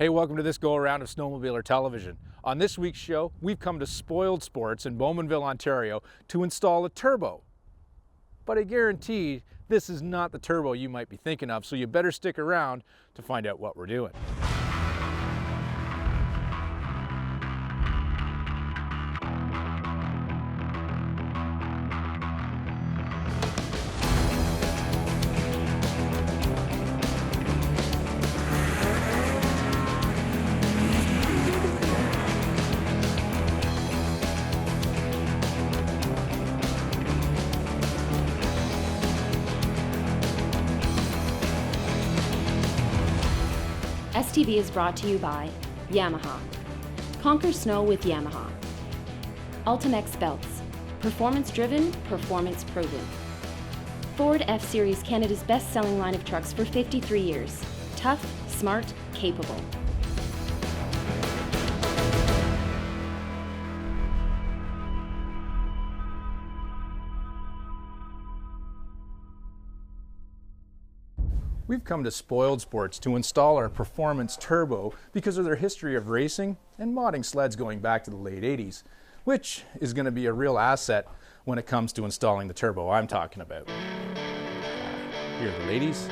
Hey, welcome to this go-around of Snowmobiler Television. On this week's show, we've come to Spoiled Sports in Bowmanville, Ontario to install a turbo. But I guarantee this is not the turbo you might be thinking of, so you better stick around to find out what we're doing. STV is brought to you by Yamaha. Conquer snow with Yamaha. Ultimex belts. Performance driven, performance proven. Ford F-Series, Canada's best-selling line of trucks for 53 years. Tough, smart, capable. We've come to Spoiled Sports to install our performance turbo because of their history of racing and modding sleds going back to the late 80s, which is going to be a real asset when it comes to installing the turbo I'm talking about. Here are the ladies.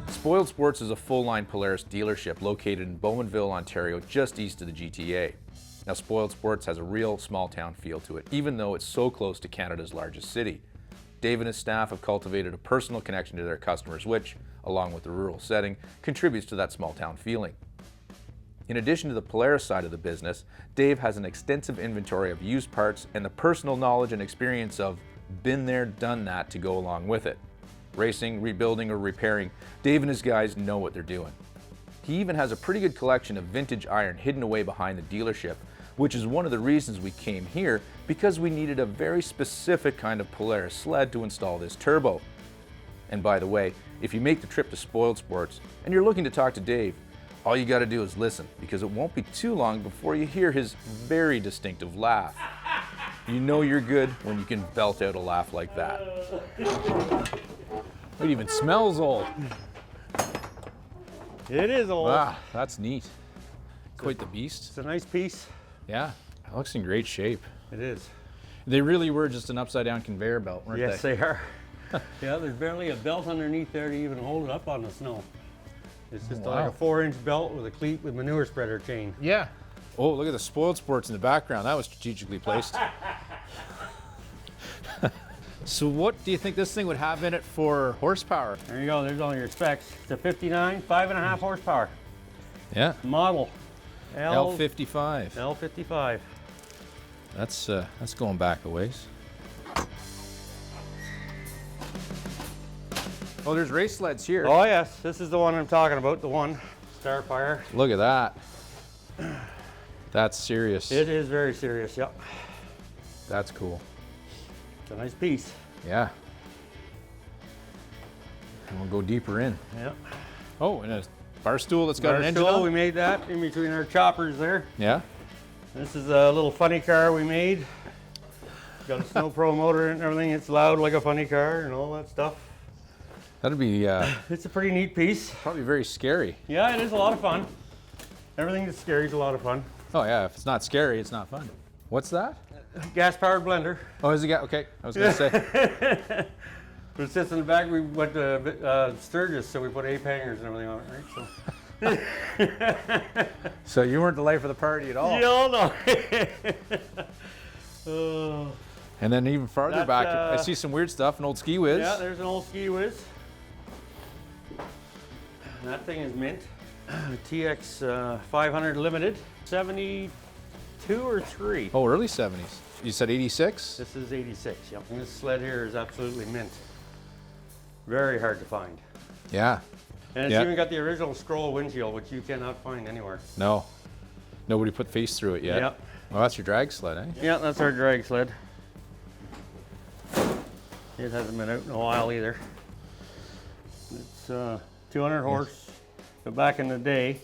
Spoiled Sports is a full-line Polaris dealership located in Bowmanville, Ontario, just east of the GTA. Now, Spoiled Sports has a real small-town feel to it, even though it's so close to Canada's largest city. Dave and his staff have cultivated a personal connection to their customers, which, along with the rural setting, contributes to that small-town feeling. In addition to the Polaris side of the business, Dave has an extensive inventory of used parts and the personal knowledge and experience of been there, done that to go along with it. Racing, rebuilding, or repairing, Dave and his guys know what they're doing. He even has a pretty good collection of vintage iron hidden away behind the dealership, which is one of the reasons we came here, because we needed a very specific kind of Polaris sled to install this turbo. And by the way, if you make the trip to Spoiled Sports and you're looking to talk to Dave, all you gotta do is listen, because it won't be too long before you hear his very distinctive laugh. You know you're good when you can belt out a laugh like that. It even smells old. It is old. Wow, that's neat. Quite the beast. It's a nice piece. Yeah, it looks in great shape. It is. They really were just an upside down conveyor belt, weren't they? Yes, they are. Yeah, there's barely a belt underneath there to even hold it up on the snow. It's just like a 4-inch belt with a cleat with manure spreader chain. Yeah. Oh, look at the Spoiled Sports in the background. That was strategically placed. So what do you think this thing would have in it for horsepower? There you go, there's all your specs. It's a 59, 5.5 horsepower. Yeah. Model. L55. L55. That's going back a ways. Oh, there's race sleds here. Oh yes, this is the one I'm talking about, the one. Starfire. Look at that. That's serious. It is very serious, yep. That's cool. It's a nice piece. Yeah. And we'll go deeper in. Yep. Oh, and a bar stool that's got an engine stool, on? we made that in between our choppers there. Yeah. This is a little funny car we made. Got a Snow Pro motor and everything. It's loud like a funny car and all that stuff. That'd be It's a pretty neat piece. probably very scary. Yeah, it is a lot of fun. Everything that's scary is a lot of fun. Oh yeah, if it's not scary, it's not fun. What's that? Gas-powered blender. Oh, is it got, okay, I was gonna say. But it sits in the back. We went to Sturgis, so we put ape hangers and everything on it, right? So. So you weren't the life of the party at all. No. Oh. And then even farther That's, back, I see some weird stuff, an old ski whiz. Yeah, there's an old ski whiz. That thing is mint. TX 500 Limited, 72 or 3. Oh, early 70s. You said 86? This is 86, yep. And this sled here is absolutely mint. Very hard to find. Yeah. And it's Yeah. even got the original scroll windshield, which you cannot find anywhere. No. Nobody put face through it yet. Yep. Well, that's your drag sled, eh? Yeah, that's our drag sled. It hasn't been out in a while either. It's 200 horse, but back in the day,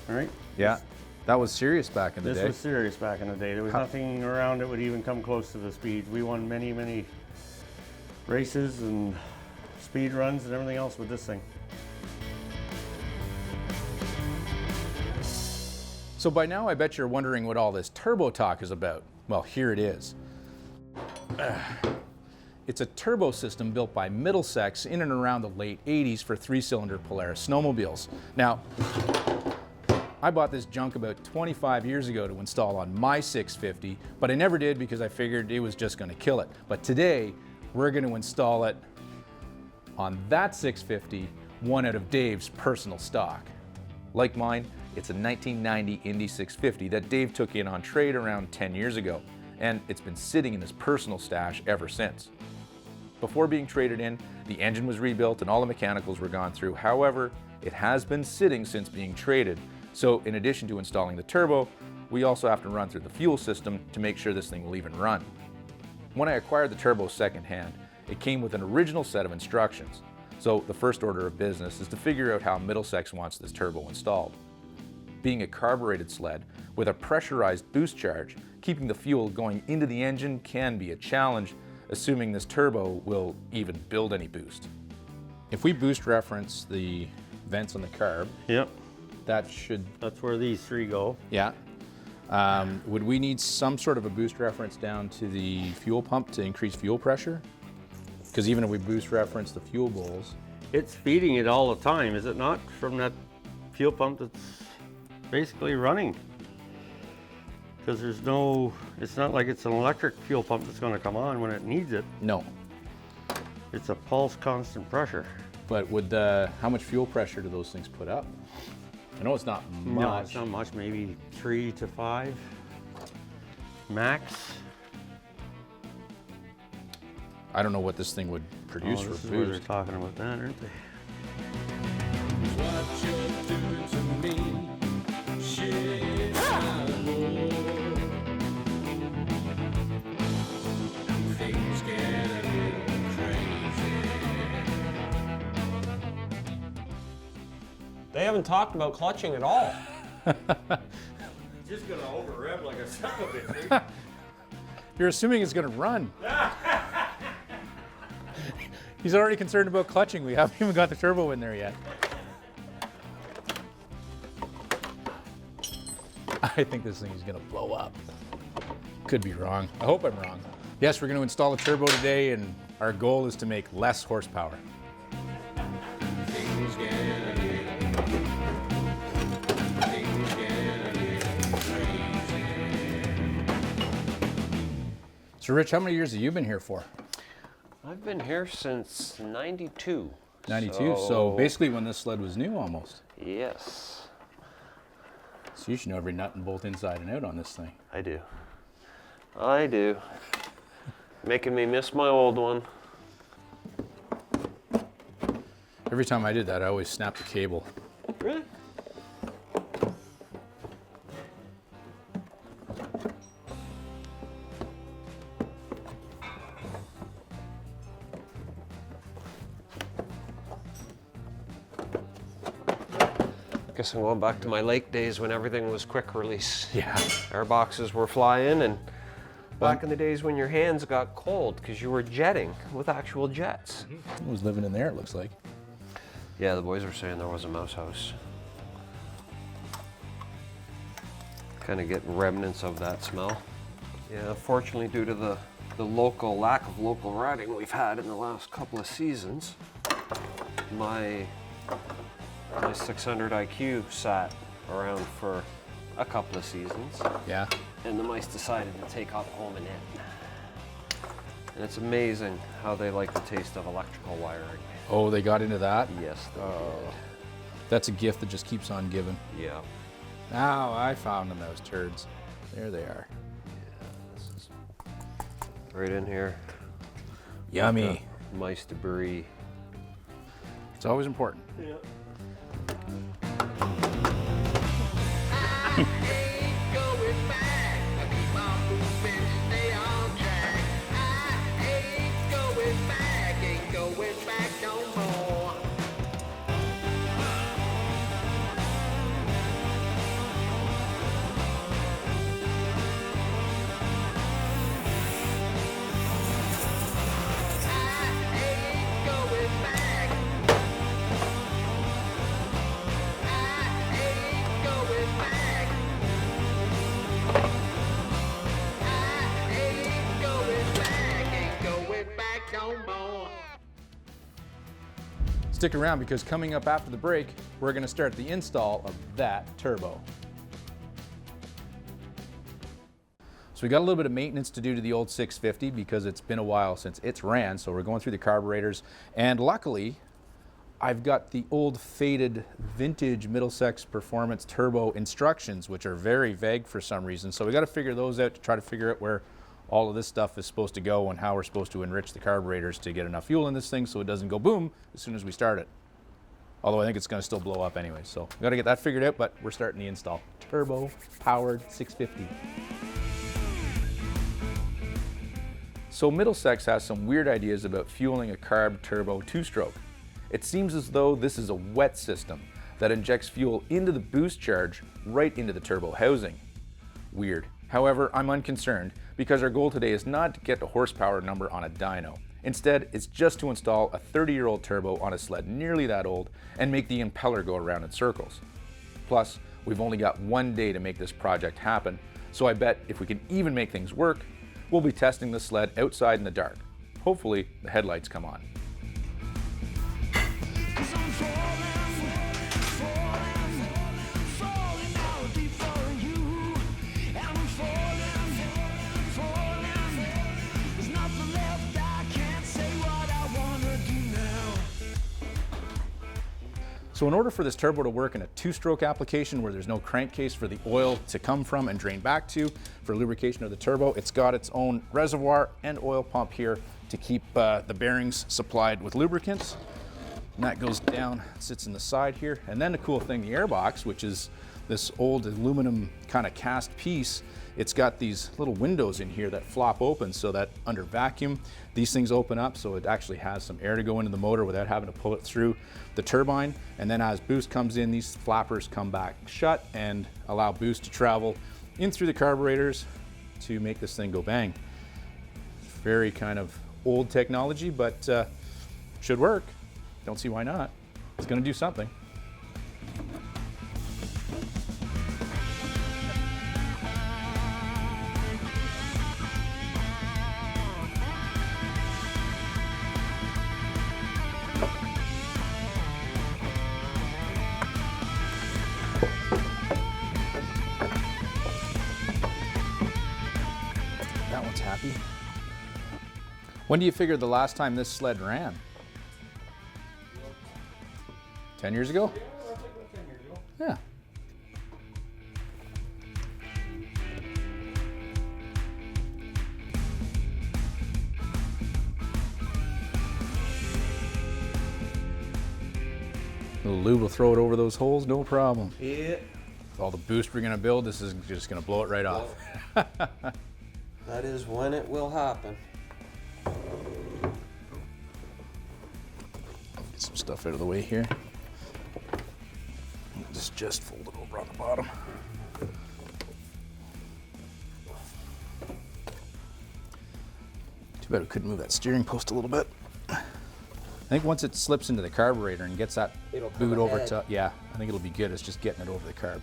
all right? Yeah. That was serious back in the day. This was serious back in the day. There was nothing around that would even come close to the speeds. We won many, many races and speed runs and everything else with this thing. So by now I bet you're wondering what all this turbo talk is about. Well, here it is. It's a turbo system built by Middlesex in and around the late 80s for 3-cylinder Polaris snowmobiles. Now, I bought this junk about 25 years ago to install on my 650, but I never did because I figured it was just going to kill it. But today, we're going to install it on that 650, one out of Dave's personal stock. Like mine, it's a 1990 Indy 650 that Dave took in on trade around 10 years ago, and it's been sitting in his personal stash ever since. Before being traded in, the engine was rebuilt and all the mechanicals were gone through. However, it has been sitting since being traded. So in addition to installing the turbo, we also have to run through the fuel system to make sure this thing will even run. When I acquired the turbo secondhand, it came with an original set of instructions. So the first order of business is to figure out how Middlesex wants this turbo installed. Being a carbureted sled with a pressurized boost charge, keeping the fuel going into the engine can be a challenge, assuming this turbo will even build any boost. If we boost reference the vents on the carb, Yep. That's where these three go. Yeah. Would we need some sort of a boost reference down to the fuel pump to increase fuel pressure? Because even if we boost reference the fuel bowls. It's feeding it all the time, is it not? From that fuel pump that's basically running. Because it's not like it's an electric fuel pump that's going to come on when it needs it. No. It's a pulse constant pressure. But how much fuel pressure do those things put up? I know it's not much. No, it's not much, maybe 3 to 5 max. I don't know what this thing would produce for This is where they're boost. talking about that, aren't they? What you're doing to me, shit, my lord. Things get a little crazy. They haven't talked about clutching at all. Just gonna over rev like a son of a bitch. You're assuming it's going to run. He's already concerned about clutching. We haven't even got the turbo in there yet. I think this thing is going to blow up. Could be wrong. I hope I'm wrong. Yes, we're going to install a turbo today, and our goal is to make less horsepower. Things get a little So Rich, how many years have you been here for? I've been here since 92. 92, so basically when this sled was new almost. Yes, So you should know every nut and bolt inside and out on this thing. I do. I do. Making me miss my old one. Every time I did that, I always snapped the cable. Really? Guess I'm going back to my lake days when everything was quick release. Yeah. Air boxes were flying, and back in the days when your hands got cold because you were jetting with actual jets. I was living in there, it looks like. Yeah, the boys were saying there was a mouse house. Kind of getting remnants of that smell. Yeah, unfortunately, due to the lack of local riding we've had in the last couple of seasons, my 600 IQ sat around for a couple of seasons, Yeah. and the mice decided to take off home and in. And it's amazing how they like the taste of electrical wiring. Oh, they got into that? Yes, they That's a gift that just keeps on giving. did. Yeah. Oh, I found them, those turds. There they are. This is right in here. Yummy. Mice debris. It's always important. Yeah. Stick around because coming up after the break, we're going to start the install of that turbo. So we got a little bit of maintenance to do to the old 650 because it's been a while since it's ran, so we're going through the carburetors, and luckily I've got the old faded vintage Middlesex Performance turbo instructions, which are very vague for some reason, so we got to figure those out to try to figure out where all of this stuff is supposed to go and how we're supposed to enrich the carburetors to get enough fuel in this thing so it doesn't go boom as soon as we start it. Although I think it's going to still blow up anyway, so we got to get that figured out, but we're starting the install. Turbo powered 650. So Middlesex has some weird ideas about fueling a carb turbo two-stroke. It seems as though this is a wet system that injects fuel into the boost charge right into the turbo housing. Weird. However, I'm unconcerned because our goal today is not to get the horsepower number on a dyno. Instead, it's just to install a 30-year-old turbo on a sled nearly that old and make the impeller go around in circles. Plus, we've only got one day to make this project happen, so I bet if we can even make things work, we'll be testing the sled outside in the dark. Hopefully, the headlights come on. So in order for this turbo to work in a two-stroke application where there's no crankcase for the oil to come from and drain back to for lubrication of the turbo, it's got its own reservoir and oil pump here to keep the bearings supplied with lubricants. And that goes down, sits in the side here. And then the cool thing, the airbox, which is this old aluminum kind of cast piece, it's got these little windows in here that flop open so that under vacuum, these things open up so it actually has some air to go into the motor without having to pull it through the turbine. And then as boost comes in, these flappers come back shut and allow boost to travel in through the carburetors to make this thing go bang. Very kind of old technology, but should work. Don't see why not. It's gonna do something. That one's happy. When do you figure the last time this sled ran? 10 years ago? Yeah. A little lube will throw it over those holes, no problem. Yeah. With all the boost we're gonna build, this is just gonna blow it right off. That is when it will happen. Get some stuff out of the way here. Just fold it over on the bottom. Too bad we couldn't move that steering post a little bit. I think once it slips into the carburetor and gets that boot over to, yeah, I think it'll be good. It's just getting it over the carb.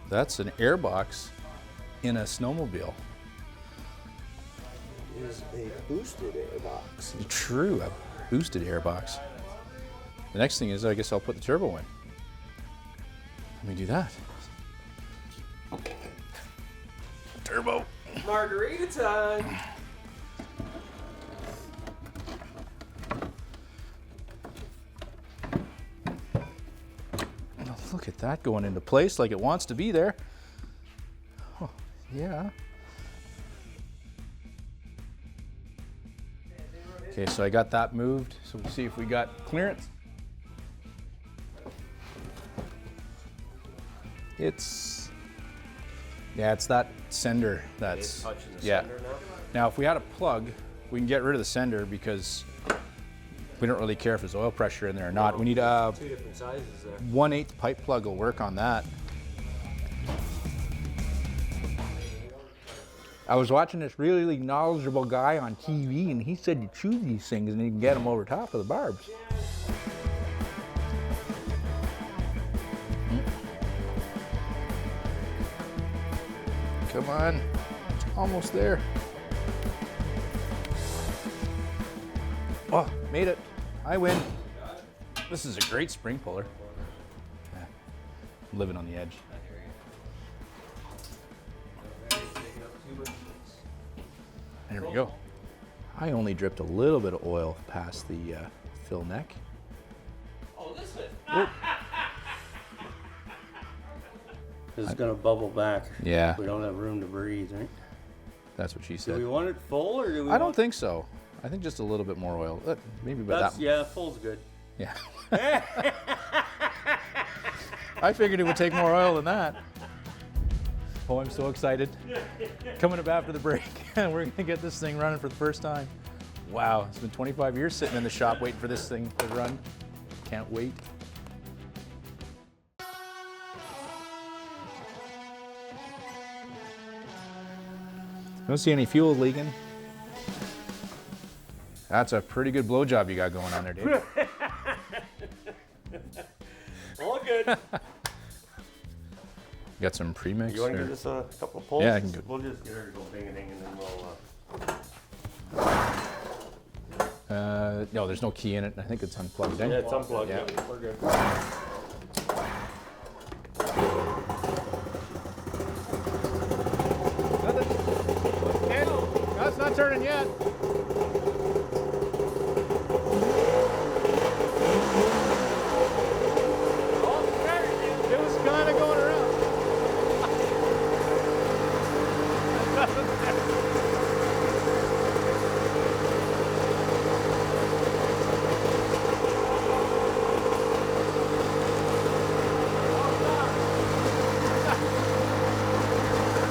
That's an airbox in a snowmobile. It is a boosted airbox. True, a boosted airbox. The next thing is, I guess I'll put the turbo in. Let me do that. Turbo. Margarita time. Oh, look at that going into place like it wants to be there. Oh, yeah. Okay, so I got that moved. So we'll see if we got clearance. It's that sender that's touching the yeah. sender now? Now if we had a plug, we can get rid of the sender because we don't really care if there's oil pressure in there or not. We need a 2 different sizes there. 1/8 pipe plug will work on that. I was watching this really knowledgeable guy on TV and he said you chew these things and you can get them over top of the barbs. Come on, it's almost there. Oh, made it. I win. This is a great spring puller. Yeah. I'm living on the edge. There we go. I only dripped a little bit of oil past the fill neck. Oh, this is. This is gonna bubble back. Yeah. We don't have room to breathe, right? That's what she Do said. we want it full or do we? I don't think so. I think just a little bit more oil. Maybe about That's that. yeah, full's good. Yeah. I figured it would take more oil than that. Oh, I'm so excited. Coming up after the break, we're gonna get this thing running for the first time. Wow, it's been 25 years sitting in the shop waiting for this thing to run. Can't wait. Don't see any fuel leaking. That's a pretty good blow job you got going on there, Dave. All good. Got some premix. You want to or- give this a couple of pulls? Yeah, I can go. We'll just get her to go ding-a-ding and then we'll. No, there's no key in it. I think it's unplugged. Yeah, it's unplugged. Yeah. We're good. No, it's not turning yet. It was kind of going around.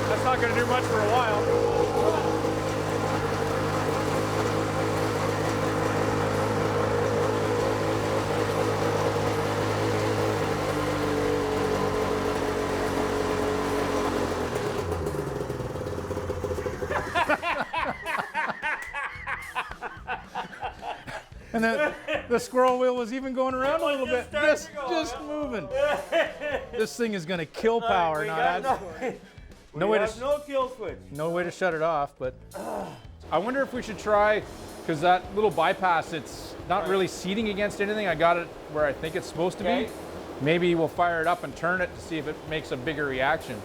That's not going to do much for a while. And the squirrel wheel was even going around a little bit, just moving. This thing is going to kill power, not add. No way to no kill switch. no way to shut it off. But I wonder if we should try, because that little bypass, it's not really seating against anything. I got it where I think it's supposed to be. Maybe we'll fire it up and turn it to see if it makes a bigger reaction.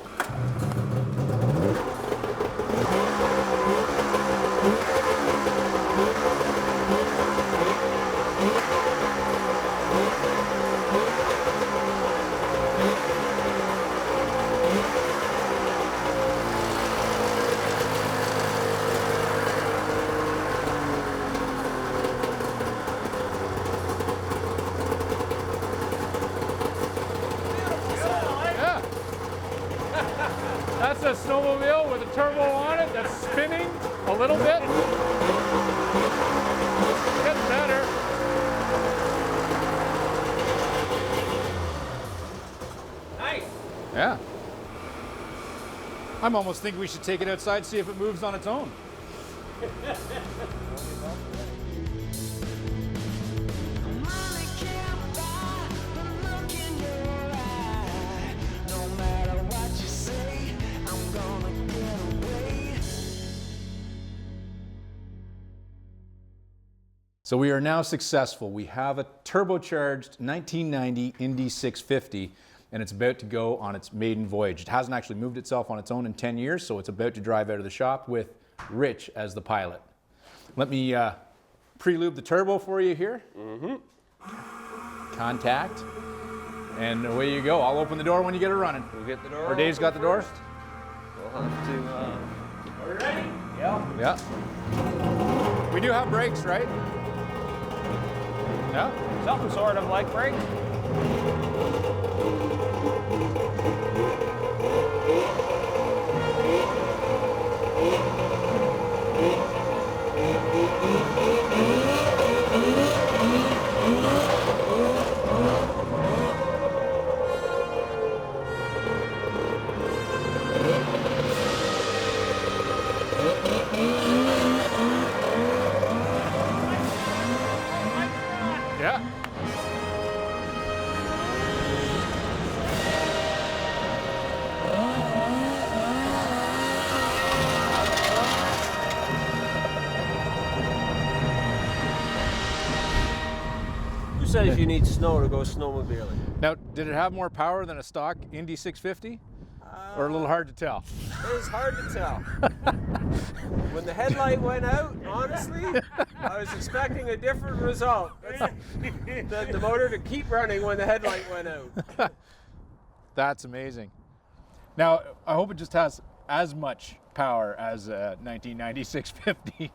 Yeah. That's a snowmobile with a turbo on it that's spinning a little bit. Getting better. Nice. Yeah. I'm almost thinking we should take it outside, see if it moves on its own. So we are now successful. We have a turbocharged 1990 Indy 650, and it's about to go on its maiden voyage. It hasn't actually moved itself on its own in 10 years, so it's about to drive out of the shop with Rich as the pilot. Let me pre-lube the turbo for you here. Contact. And away you go. I'll open the door when you get it running. We'll get the door. Or Dave's got the door? first. We'll have to. Are we ready? Yeah. Yeah. We do have brakes, right? Yeah? Something sort of like brakes. Yeah. says you need snow to go snowmobiling? Now, did it have more power than a stock Indy 650? Or a little hard to tell? It was hard to tell. When the headlight went out, honestly, I was expecting a different result than the motor to keep running when the headlight went out. That's amazing. Now, I hope it just has as much power as a 1990 650.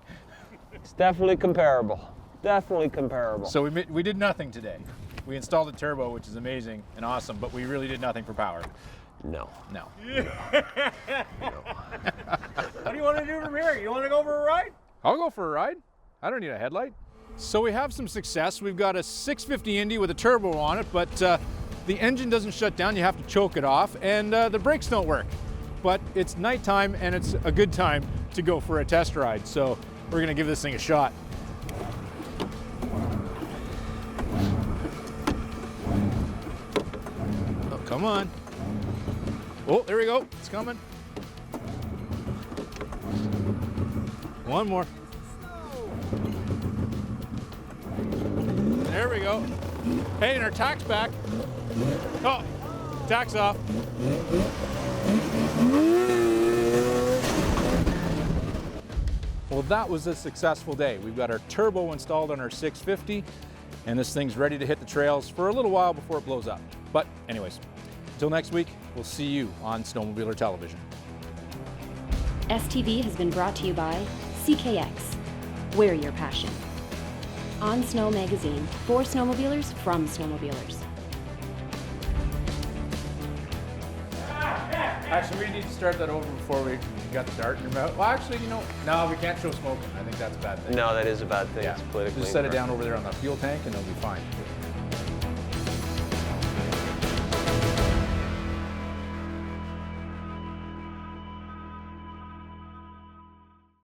It's definitely comparable. Definitely comparable. So we did nothing today. We installed a turbo, which is amazing and awesome, but we really did nothing for power. No. No. What do you want to do from here? You want to go for a ride? I'll go for a ride. I don't need a headlight. So we have some success. We've got a 650 Indy with a turbo on it, but the engine doesn't shut down. You have to choke it off, and the brakes don't work. But it's nighttime, and it's a good time to go for a test ride. So we're gonna give this thing a shot. Oh, come on. Oh, there we go. It's coming. One more. There we go. Hey, and our tack's back. Oh, tack's off. Well, that was a successful day. We've got our turbo installed on our 650, and this thing's ready to hit the trails for a little while before it blows up. But anyways, until next week, we'll see you on Snowmobiler Television. STV has been brought to you by CKX. Wear your passion. On Snow Magazine, for snowmobilers from snowmobilers. Actually, we need to start that over before we got the dart in your mouth. Well, actually, you know, no, we can't show smoking. I think that's a bad thing. No, that is a bad thing. Yeah. It's politically Just set it incorrect. down over there on the fuel tank and it'll be fine.